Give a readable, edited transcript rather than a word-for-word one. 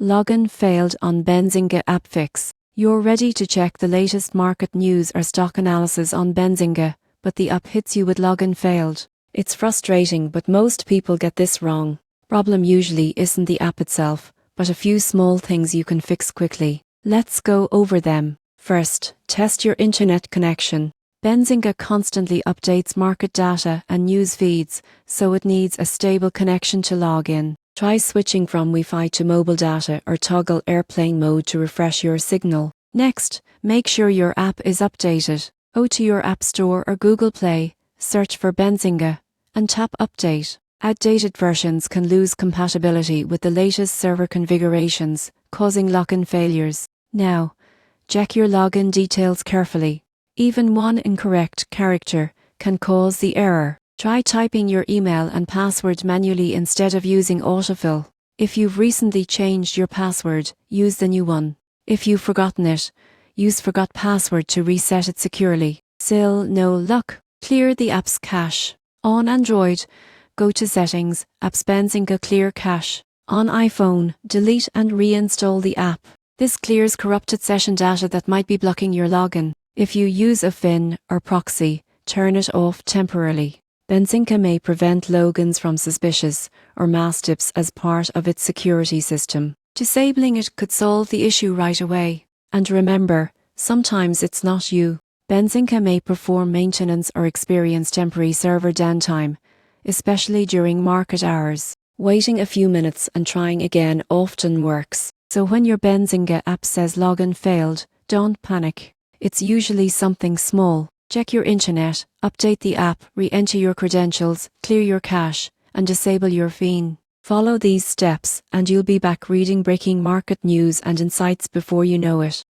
Login failed on Benzinga App Fix. You're ready to check the latest market news or stock analysis on Benzinga, but the app hits you with login failed. It's frustrating, but most people get this wrong. Problem usually isn't the app itself, but a few small things you can fix quickly. Let's go over them. First, test your internet connection. Benzinga constantly updates market data and news feeds, so it needs a stable connection to log in. Try switching from Wi-Fi to mobile data or toggle airplane mode to refresh your signal. Next, make sure your app is updated. Go to your App Store or Google Play, search for Benzinga, and tap Update. Outdated versions can lose compatibility with the latest server configurations, causing login failures. Now, check your login details carefully. Even one incorrect character can cause the error. Try typing your email and password manually instead of using autofill. If you've recently changed your password, use the new one. If you've forgotten it, use Forgot Password to reset it securely. Still no luck? Clear the app's cache. On Android, go to Settings, Apps Benzinga Clear Cache. On iPhone, delete and reinstall the app. This clears corrupted session data that might be blocking your login. If you use a FIN or proxy, turn it off temporarily. Benzinga may prevent logins from suspicious or mass tips as part of its security system. Disabling it could solve the issue right away. And remember, sometimes it's not you. Benzinga may perform maintenance or experience temporary server downtime, especially during market hours. Waiting a few minutes and trying again often works. So when your Benzinga app says login failed, don't panic. It's usually something small. Check your internet, update the app, re-enter your credentials, clear your cache, and disable your FIN. Follow these steps and you'll be back reading breaking market news and insights before you know it.